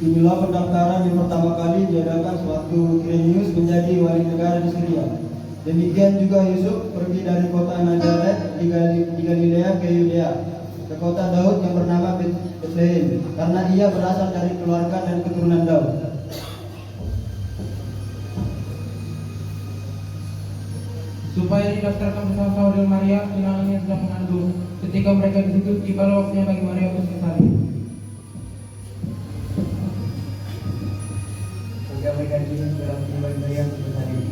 Inilah pendaftaran yang pertama kali diadakan sewaktu Kirenius menjadi wali negara di Syria. Demikian juga Yusuf pergi dari kota Nazaret di Galilea ke Yudea, ke kota Daud yang bernama Betlehem, karena ia berasal dari keluarga dan keturunan Daud. Supaya didaftarkan bersama-sama dengan Maria, tunangannya sudah mengandung. Ketika mereka di situ, tibalah waktunya bagi Maria untuk bersalin. Mereka duduk dalam timbal Maria untuk bersalin.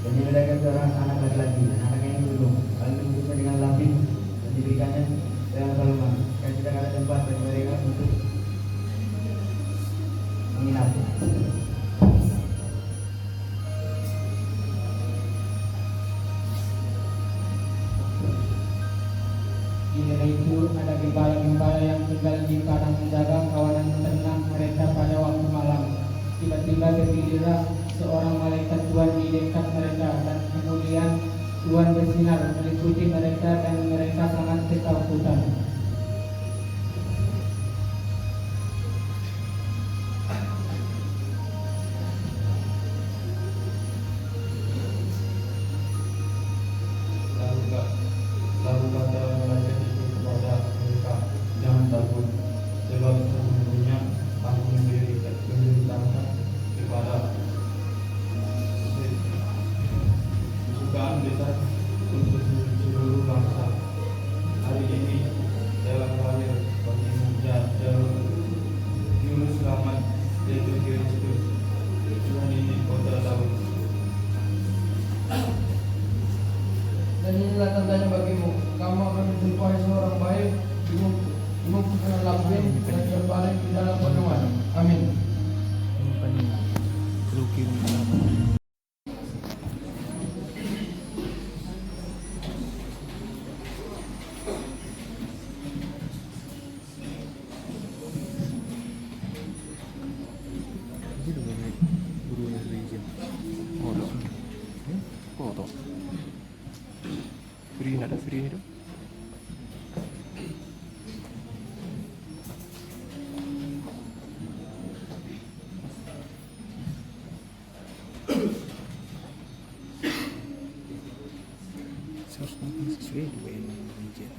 Dan dibedakan seorang anak laki-laki, anaknya yang sulung, lalu dibungkusnya dengan lapis dan diberikannya dengan kalungan. Dan tidak ada tempat bagi mereka untuk menginap. Di daerah itu ada gembala-gembala yang tinggal di padang menjaga kawanan ternak mereka pada waktu malam. Tiba-tiba berdirilah seorang malaikat Tuhan di dekat mereka, dan kemudian Tuhan bersinar meliputi mereka dan mereka sangat ketakutan. Lalu kata malaikat itu kepada mereka, jangan takut, sebab sesungguhnya aku memberitahukan kepada kesukaan besar untuk seluruh bangsa. Hari ini telah lahir bagimu juru selamat, yaitu Kristus. Tuhan ini kota Daud. Dan inilah tandanya bagimu, kamu akan menjumpai seorang bayi dibungkus dengan lapis dan terbaring di dalam kandungan. Amin. Free itu. Sesuai dengan region.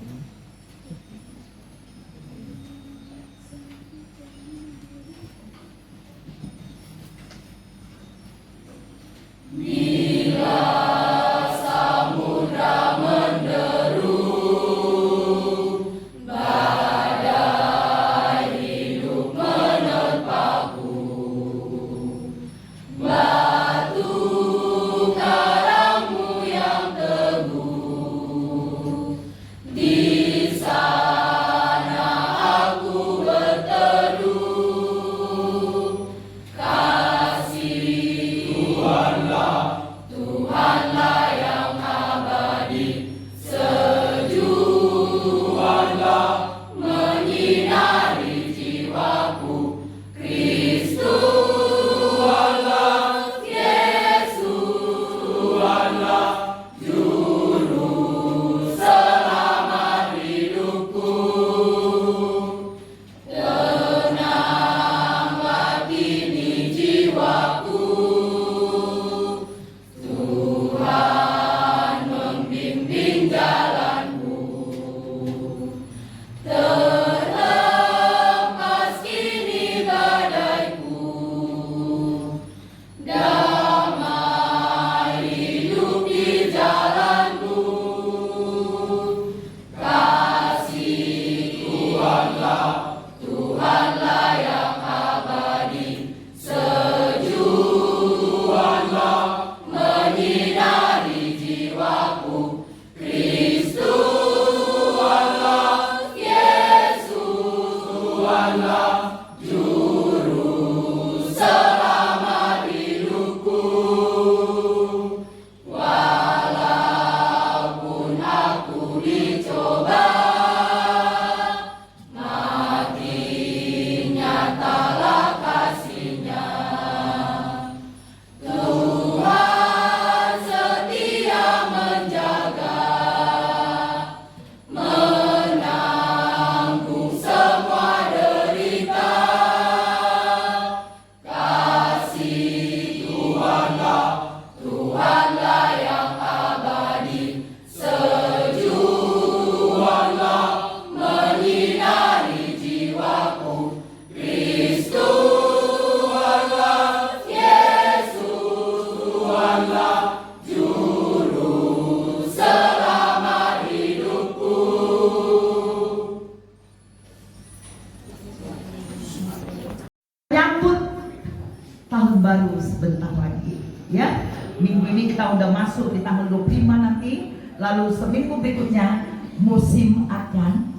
tahun baru sebentar lagi, ya. Minggu ini kita udah masuk di tanggal 25 nanti, lalu seminggu berikutnya musim akan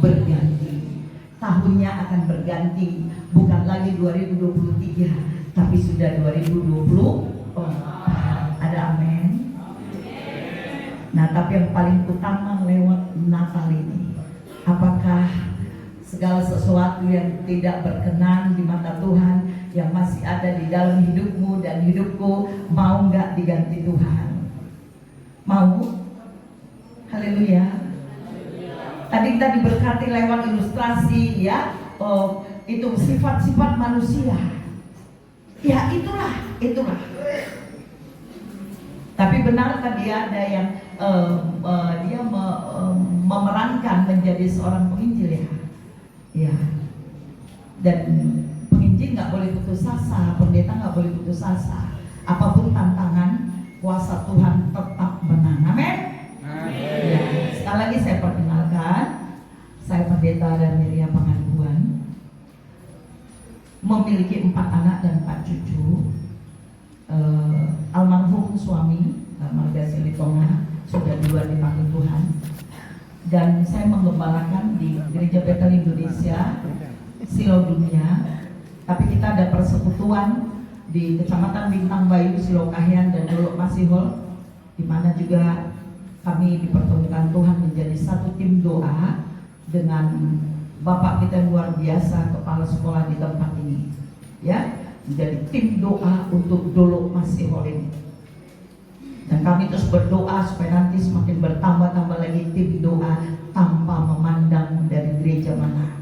berganti. Tahunnya akan berganti, bukan lagi 2023, tapi sudah 2024. Ada amin? Nah, tapi yang paling utama lewat Natal ini, apakah segala sesuatu yang tidak berkenan di mata Tuhan yang masih ada di dalam hidupmu dan hidupku, mau nggak diganti Tuhan? Mau? Haleluya. Tadi kita diberkati lewat ilustrasi, ya. Itu sifat-sifat manusia. Ya itulah. Tapi benar tadi ada yang dia memerankan menjadi seorang penginjil, ya. Ya. Dan penginjil nggak boleh putus asa, pendeta nggak boleh putus asa. Apapun tantangan, kuasa Tuhan tetap menang. Amin. Ya. Sekali lagi saya perkenalkan, saya pendeta dan Miriam Pangaduan, memiliki 4 anak dan 4 cucu. Almarhum suami Marga Silitonga sudah duluan dipanggil Tuhan, dan saya menggembalakan di Gereja Betel Indonesia Silau Dunia. Tapi kita ada persekutuan di Kecamatan Bintang Bayu, Silau Kahyan dan Dolok Masihol, di mana juga kami dipertemukan Tuhan menjadi satu tim doa dengan Bapak kita yang luar biasa, kepala sekolah di tempat ini, ya, menjadi tim doa untuk Dolok Masihol ini. Dan kami terus berdoa supaya nanti semakin bertambah-tambah lagi tim doa tanpa memandang dari gereja mana.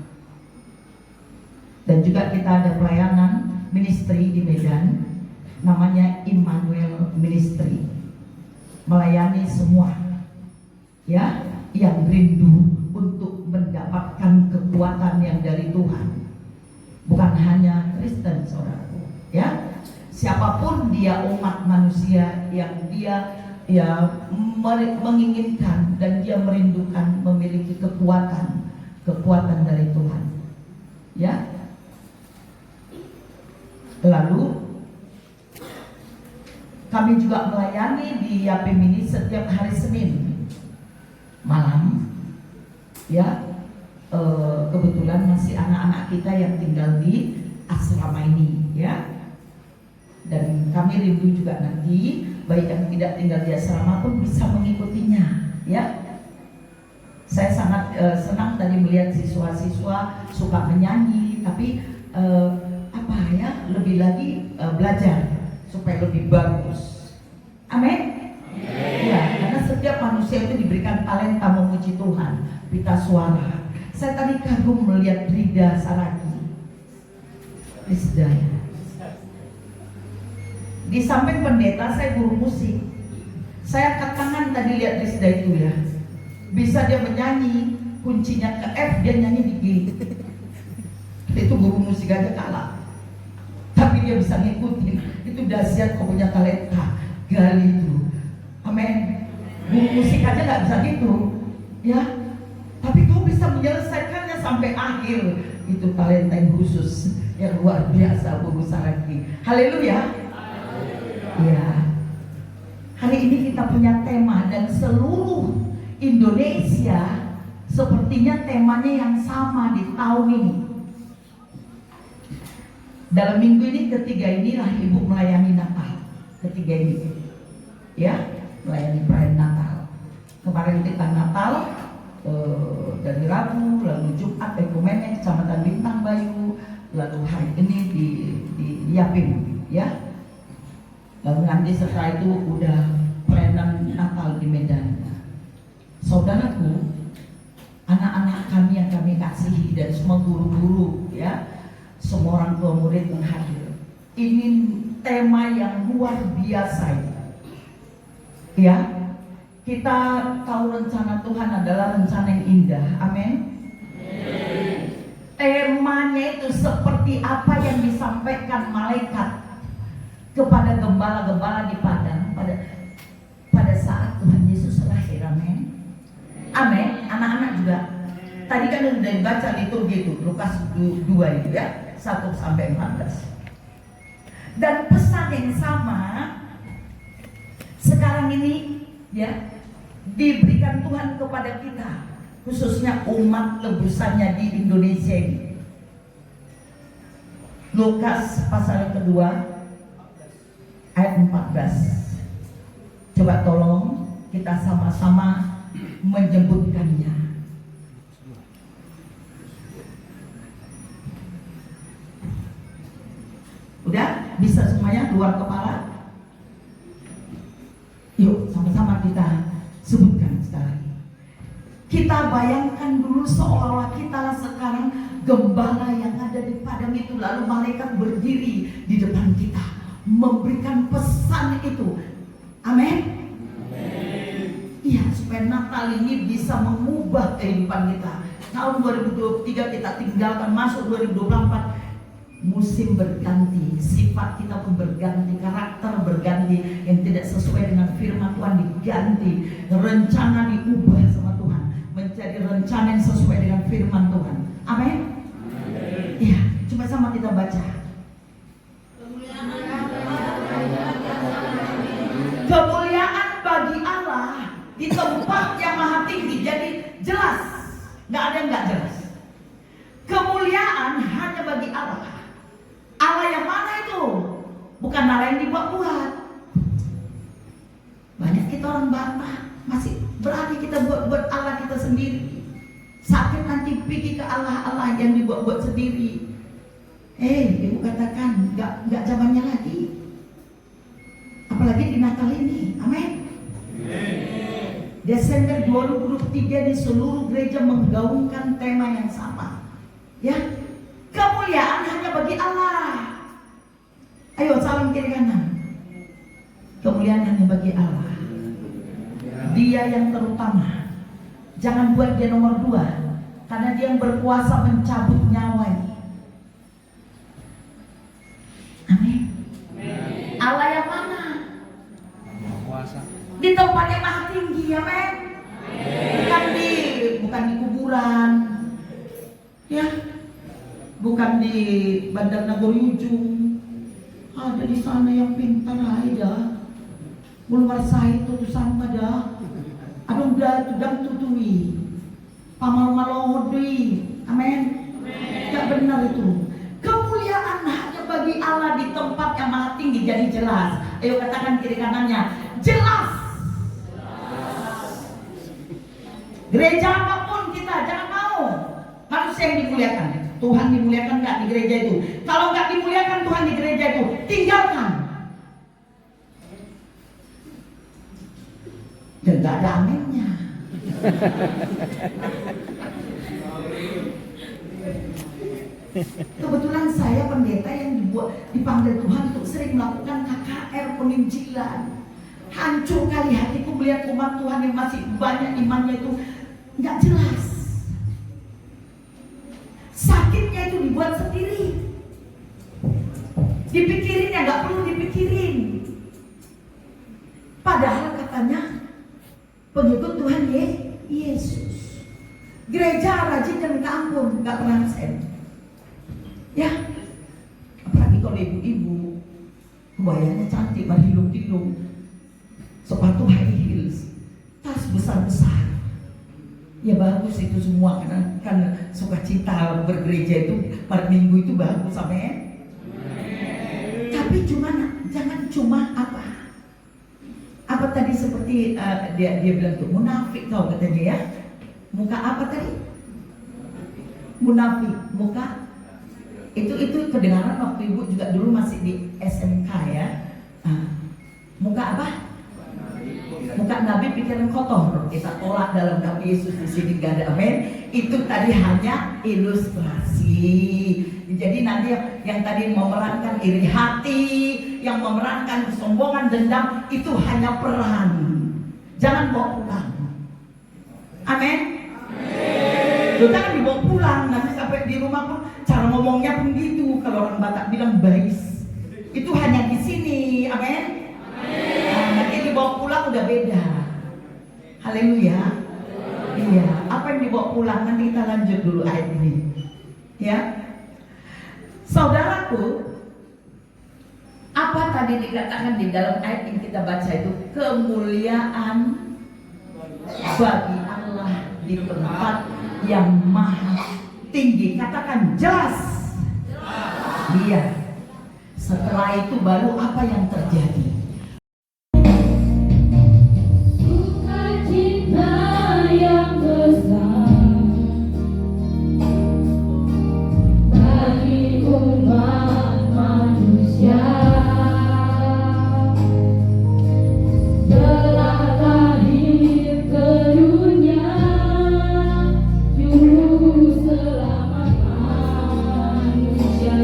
Dan juga kita ada pelayanan ministry di Medan, namanya Immanuel Ministry, melayani semua, ya, yang rindu untuk mendapatkan kekuatan yang dari Tuhan. Bukan hanya Kristen, saudaraku, ya. Siapapun dia, umat manusia yang dia menginginkan dan dia merindukan memiliki kekuatan dari Tuhan, ya. Lalu kami juga melayani di Yapim ini setiap hari Senin malam, ya. Kebetulan masih anak-anak kita yang tinggal di asrama ini, ya. Dan kami rindu juga nanti baik yang tidak tinggal di asrama pun bisa mengikutinya, ya. Saya sangat senang tadi melihat siswa-siswa suka menyanyi, tapi lebih lagi belajar supaya lebih bagus. Amin. Ya, karena setiap manusia itu diberikan talenta memuji Tuhan, pita suara. Saya tadi kagum melihat Rida Saragi, Rizda. Di samping pendeta, saya guru musik. Saya angkat tangan tadi lihat Rizda itu, ya. Bisa dia menyanyi, kuncinya ke F, dia nyanyi di G. Itu guru musik aja kalah. Tapi dia bisa ngikutin. Itu dahsyat, kau punya talenta. Gali itu. Amin. Guru musik aja nggak bisa gitu, ya. Tapi kau bisa menyelesaikannya sampai akhir. Itu talenta yang khusus, yang luar biasa, guru Saragi. Haleluya. Ya, hari ini kita punya tema dan seluruh Indonesia sepertinya temanya yang sama di tahun ini. Dalam minggu ini ketiga inilah Ibu melayani Natal. Ketiga ini, ya, melayani perayaan Natal. Kemarin kita Natal dari Rabu, lalu Jumat Ekumenik Kecamatan Bintang Bayu, lalu hari ini di Yapim, ya. Lalu nanti setelah itu udah pelayanan Natal di Medan. Saudaraku, anak-anak kami yang kami kasihi dan semua guru-guru, ya, semua orang tua murid menghadir. Ini tema yang luar biasa, ya. Kita tahu rencana Tuhan adalah rencana yang indah. Amin. Temanya itu seperti apa yang disampaikan malaikat kepada gembala-gembala di padang pada saat Tuhan Yesus lahir. Amin. Amin. Anak-anak juga. Tadi kan sudah dibaca liturgi itu Lukas 2 itu, ya, 1 sampai 14. Dan pesan yang sama sekarang ini ya diberikan Tuhan kepada kita, khususnya umat tebusannya di Indonesia ini. Lukas pasal yang kedua ayat 14. Coba tolong kita sama-sama menyebutkannya. Udah? Bisa semuanya luar kepala? Yuk sama-sama kita sebutkan sekali. Kita bayangkan dulu seolah-olah kita sekarang gembala yang ada di padang itu, lalu malaikat berdiri di depan kita memberikan pesan itu. Amin. Iya, supaya Natal ini bisa mengubah kehidupan kita. Tahun 2023 kita tinggalkan, masuk 2024. Musim berganti, sifat kita pun berganti, karakter berganti, yang tidak sesuai dengan firman Tuhan diganti, rencana diubah sama Tuhan menjadi rencana yang sesuai dengan firman Tuhan. Amin. Iya, coba sama kita baca. Kemuliaan bagi Allah di tempat yang maha tinggi. Jadi jelas, nggak ada yang nggak jelas. Kemuliaan hanya bagi Allah. Allah yang mana itu? Bukan Allah yang dibuat-buat. Banyak kita orang bantah, masih berani kita buat Allah kita sendiri. Sakit nanti pergi ke Allah yang dibuat-buat sendiri. Ibu katakan nggak zamannya lagi. Apalagi di Natal ini. Amin. Desember 2023 di seluruh gereja menggaungkan tema yang sama. Ya. Kemuliaan hanya bagi Allah. Ayo salam kiri kanan. Kemuliaan hanya bagi Allah. Dia yang terutama. Jangan buat dia nomor 2, karena dia yang berkuasa mencabut nyawa ini. Amin. Allah yang mana? Di tempat yang maha tinggi. Amin. Bukan di kuburan. Ya. Bukan di Bandar Nagori ujung. Ada di sana yang pintar aja. Bulwar itu tuh sama dah. Aduh udah tudang tutui. Pamal-malodui. Amin. Gak benar itu. Kemuliaan hanya bagi Allah di tempat yang maha tinggi. Jadi jelas. Ayo katakan kiri kanannya. Jelas. Gereja apapun kita jangan mau manusia yang dimuliakan. Tuhan dimuliakan nggak di gereja itu? Kalau nggak dimuliakan Tuhan di gereja itu, tinggalkan. Dan nggak ada aminnya. Kebetulan saya pendeta yang dipanggil Tuhan untuk sering melakukan KKR penginjilan. Hancur kali hatiku melihat umat Tuhan yang masih banyak imannya itu nggak jelas. Sakitnya itu dibuat sendiri. Dipikirin ya nggak perlu dipikirin. Padahal katanya pengikut Tuhan Yesus. Gereja rajin dan minta ampun, nggak pernah sen. Ya, apalagi kalau ibu-ibu, kebayanya cantik, berhilung-hilung, sepatu high heels, tas besar-besar. Ya bagus itu semua, karena kan sukacita bergereja itu pada minggu itu bagus, amin. Tapi jangan cuma apa tadi seperti dia bilang tuh munafik kau katanya ya. Muka apa tadi? Munafik, muka itu kedengaran waktu ibu juga dulu masih di SMK ya. Muka apa? Muka Nabi pikiran kotor. Kita tolak dalam nama Yesus, di sini gak ada, amin. Itu tadi hanya ilustrasi. Jadi nanti yang tadi memerankan iri hati, yang memerankan kesombongan, dendam, itu hanya peran. Jangan bawa pulang. Amin. Lu jangan dibawa pulang, nanti sampai di rumah pun cara ngomongnya pun gitu. Kalau orang Batak bilang bais, itu hanya di sini, amin. Nanti dibawa pulang udah beda. Haleluya. Iya, apa yang dibawa pulang nanti kita lanjut dulu ayat ini. Ya. Saudaraku, tadi dikatakan di dalam ayat yang kita baca itu? Kemuliaan bagi Allah di tempat yang maha tinggi. Katakan jelas. Iya. Setelah itu baru apa yang terjadi? Sukacita yang besar bagi umat manusia telah lahir ke dunia juru selamat manusia.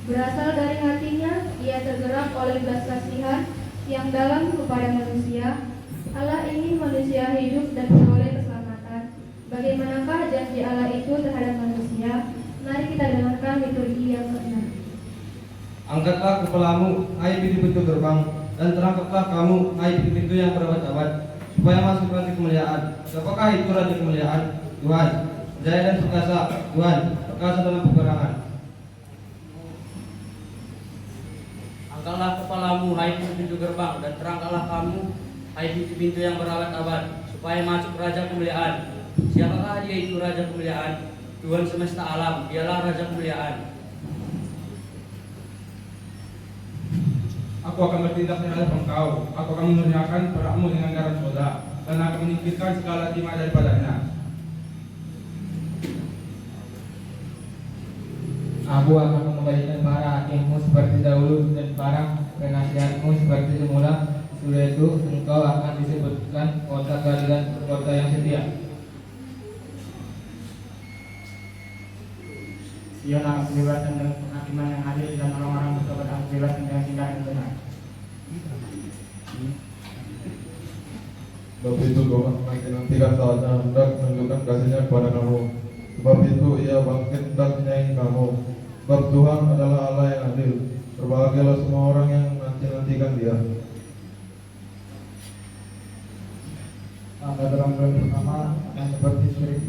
Berasal dari hatinya, ia tergerak oleh belas kasihan yang dalam kepada manusia. Allah ingin manusia hidup dan beroleh keselamatan. Bagaimanakah janji Allah itu terhadap manusia? Mari kita dengarkan liturgi yang ke-6. Angkatlah kepalamu, hai pintu-pintu gerbang, dan terangkatlah kamu, hai pintu-pintu yang berabad-abad, supaya masuk Raja kemuliaan. Siapakah itu Raja kemuliaan? Tuhan, jaya dan perkasa, Tuhan, perkasa dalam peperangan. Angkatlah kepalamu, hai pintu-pintu gerbang, dan terangkatlah kamu, hai pintu-pintu yang berabad-abad, supaya masuk Raja kemuliaan. Siapakah dia itu Raja kemuliaan? Tuhan semesta alam, dialah Raja kemuliaan. Aku akan bertindak terhadap engkau. Aku akan mengerjakan perakmu dengan garam soda, dan akan menyingkirkan segala timah daripadanya. Aku akan mengembalikan para hakimmu seperti dahulu dan para penasihatmu seperti semula. Sudah itu engkau akan disebutkan kota keadilan, kota yang setia. Sion akan bebaskan dengan penghakiman yang adil dan orang-orang bertobat akan bebaskan dengan tindakan yang benar. Sebab itu Tuhan menanti-nantikan saatnya hendak menunjukkan kasihnya kepada kamu. Sebab itu ia bangkit hendak menyayangi kamu. Sebab Tuhan adalah Allah yang adil. Berbahagialah semua orang yang menanti-nantikan Dia. Tanggal terang bulan pertama akan seperti terik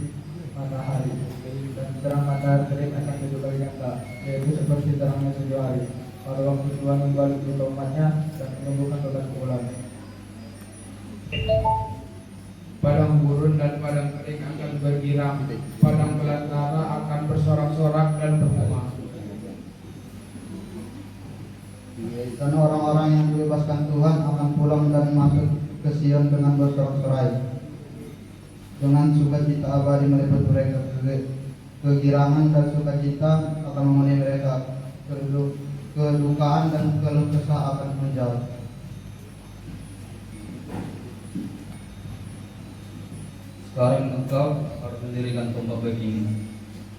matahari, dan terang matahari terik akan 7 kali ganda, yaitu seperti terangnya 7 hari. Pada waktu Tuhan membalik umatnya dan menumbuhkan tobat bulan. Padang gurun dan padang kering akan bergirang, padang belantara akan bersorak-sorak dan bergema. Dan orang-orang yang dibebaskan Tuhan akan pulang dan masuk ke Sion dengan bersorak-sorai. Dengan sukacita abadi meliputi mereka, kegirangan dan sukacita akan memenuhi mereka, kedukaan dan keluh kesah akan menjauh. Sekarang engkau harus mendirikan tombak bagimu,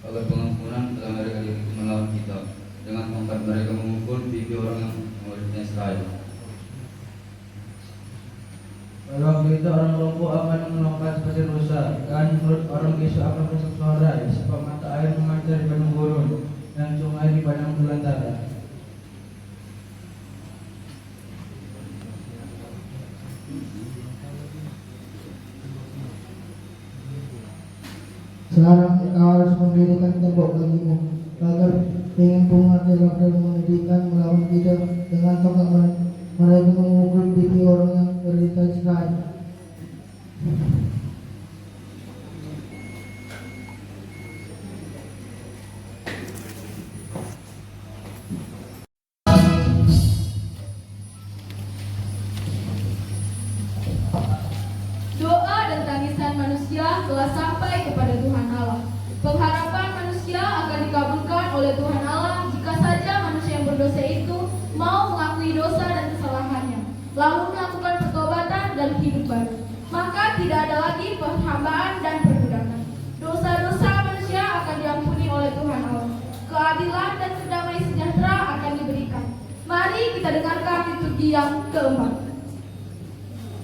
agar pengampunan telah mereka diri melawan kita, dengan tongkat mereka memukul pipi orang yang mewarisnya Israel. Pada waktu itu orang lumpuh akan melompat seperti rusa, dan mulut orang bisu akan bersorak-sorai, sebab mata air memancar di padang gurun dan sungai di padang belantara. Sekarang engkau harus mendirikan tembok bagimu, agar ingin penguasa dan mendidikan melawan kita, dengan tongkat mereka memukul pipi orang yang berita Israel. Doa dan tangisan manusia telah sampai kepada Tuhan Allah. Pengharapan manusia akan dikabulkan oleh Tuhan Allah jika saja manusia yang berdosa itu mau mengakui dosa dan kesalahannya, lalu melakukan pertobatan dan hidup baru. Maka tidak ada lagi penghambaan dan perbudakan. Dosa-dosa manusia akan diampuni oleh Tuhan Allah. Keadilan dan kedamaian sejahtera akan diberikan. Mari kita dengarkan liturgi yang keempat.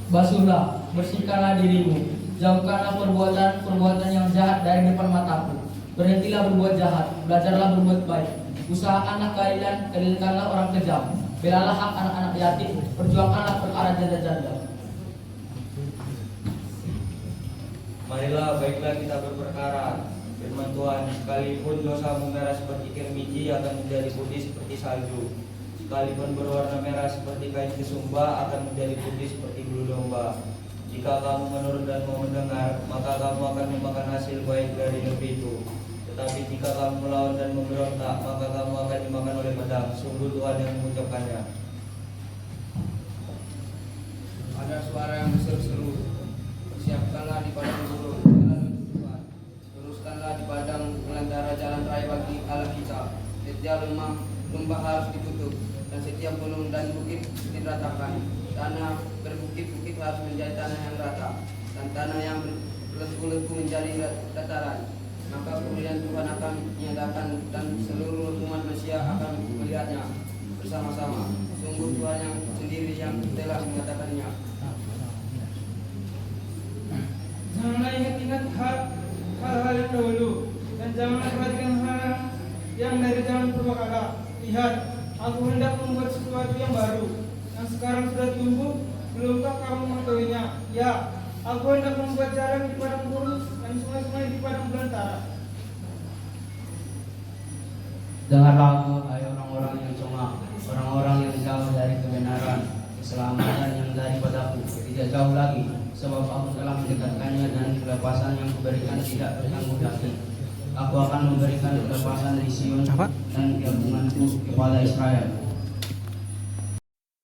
Basuhlah, bersihkanlah dirimu, jauhkanlah perbuatan-perbuatan yang jahat dari depan mataku. Berhentilah berbuat jahat, belajarlah berbuat baik. Usahakanlah keadilan, kelilkanlah orang kejam. Belalah hak anak-anak yatim, perjuangkanlah perkara janda-janda. Marilah baiklah kita berperkara. Firman Tuhan, sekalipun dosamu merah seperti kirmiji akan menjadi putih seperti salju. Sekalipun berwarna merah seperti kain kesumba akan menjadi putih seperti bulu domba. Jika kamu menurut dan mau mendengar, maka kamu akan memakan hasil baik dari lebih itu. Tetapi jika kamu melawan dan memberontak, maka kamu akan dimakan oleh pedang. Sungguh Tuhan yang mengucapkannya. Ada suara yang berseru-seru, persiapkanlah di padang gurun jalan menuju Tuhan, luruskanlah di padang belantara jalan raya bagi Allah kita. Setiap lembah harus ditutup, dan setiap gunung dan bukit diratakan. Tanah berbukit-bukit harus menjadi tanah yang rata, dan tanah yang berleku-leku menjadi dataran. maka kemudian Tuhan akan menyatakan dan seluruh umat manusia akan melihatnya bersama-sama. Sungguh Tuhan yang sendiri yang telah mengatakannya. Janganlah ingat-ingat hal-hal yang dahulu, dan janganlah perhatikan hal yang dari zaman purbakala. Lihat, aku hendak membuat sesuatu yang baru, yang sekarang sudah tumbuh. Belumkah kamu mengetahuinya? Ya, aku hendak membuat jalan di padang gurun dan sungai-sungai di padang belantara. Dengarlah aku, hai orang-orang yang congak, orang-orang yang jauh dari kebenaran, keselamatan yang daripadaku tidak jauh lagi, sebab aku telah mendekatkannya dan kelepasan yang kuberikan tidak terganggu lagi. Aku akan memberikan kelepasan di Sion dan gabunganku kepada Israel.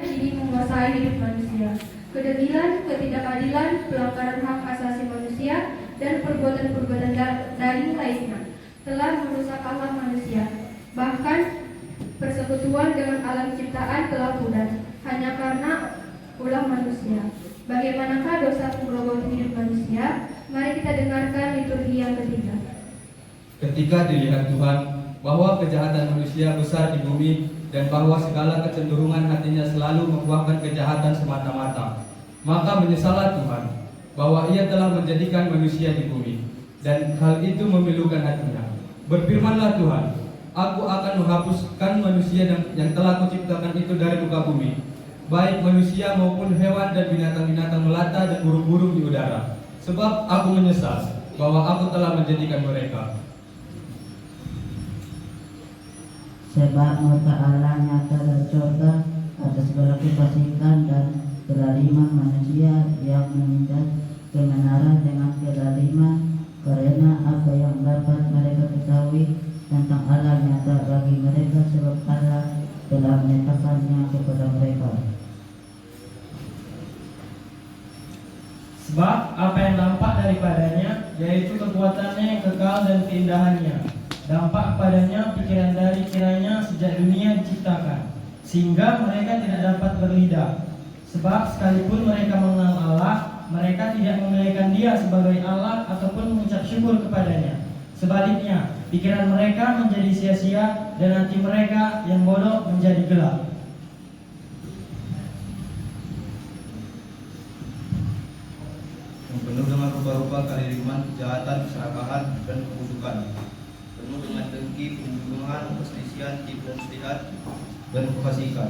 Ini menguasai hidup manusia. Kedetilan, ketidakadilan, pelanggaran hak asasi manusia, dan perbuatan-perbuatan daring lainnya telah merusak akhlak manusia. Bahkan persekutuan dengan alam ciptaan telah pudar hanya karena ulah manusia. Bagaimanakah dosa penggerogoti hidup manusia? Mari kita dengarkan liturgi yang ketiga. Ketika dilihat Tuhan bahwa kejahatan manusia besar di bumi dan bahwa segala kecenderungan hatinya selalu membuahkan kejahatan semata-mata, maka menyesallah Tuhan bahwa Ia telah menjadikan manusia di bumi, dan hal itu memilukan hatinya. Berfirmanlah Tuhan, aku akan menghapuskan manusia yang telah kuciptakan itu dari muka bumi, baik manusia maupun hewan dan binatang-binatang melata dan burung-burung di udara, sebab aku menyesal bahwa aku telah menjadikan mereka. Sebab murka Allah nyata dari surga atas segala kefasikan dan kezaliman manusia yang menindas kebenaran dengan kezaliman, karena apa yang dapat mereka ketahui tentang Allah nyata bagi mereka, sebab Allah telah menyatakannya kepada mereka. Sebab apa yang nampak daripadanya, yaitu kekuatannya yang kekal dan keindahannya, dampak padanya pikiran dari kiranya sejak dunia diciptakan, sehingga mereka tidak dapat berlidah. Sebab sekalipun mereka mengenal Allah, mereka tidak memuliakan Dia sebagai Allah ataupun mengucap syukur kepadanya. Sebaliknya, pikiran mereka menjadi sia-sia dan hati mereka yang bodoh menjadi gelap. Yang penuh dengan rupa-rupa keliriman, kejahatan, keserakahan, dan kebusukan, penuh dengan dengki, pembunuhan, perselisihan, tipu muslihat, dan kefasikan.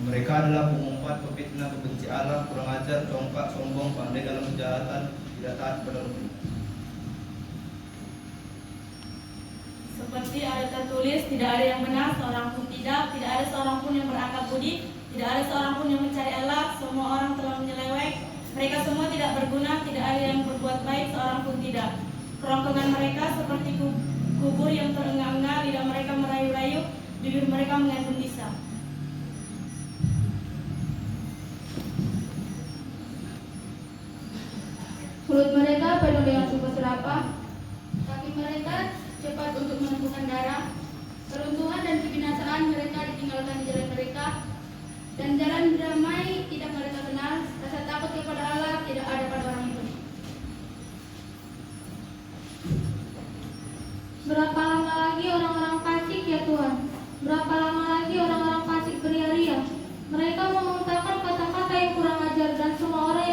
Mereka adalah pengumpat, pefitnah, pembenci Allah, kurang ajar, congkak, sombong, pandai dalam kejahatan, tidak taat pada hukum. Seperti ada tertulis, tidak ada yang benar, seorang pun tidak ada seorang pun yang berakal budi, tidak ada seorang pun yang mencari Allah, semua orang telah menyeleweng, mereka semua tidak berguna, tidak ada yang berbuat baik, seorang pun tidak. Kerongkongan mereka seperti kubur yang terengah-engah, lidah mereka merayu-rayu, bibir mereka mengandung bisa. Mulut mereka penuh dengan sumpah serapah, kaki mereka cepat untuk menemukan darah. Keruntuhan dan kebinasaan mereka ditinggalkan di jalan mereka, dan jalan damai tidak mereka kenal. Rasa takut kepada Allah tidak ada pada orang itu. Berapa lama lagi orang-orang fasik ya Tuhan? Berapa lama lagi orang-orang fasik beria-ria? Mereka mengungkapkan kata-kata yang kurang ajar, dan semua orang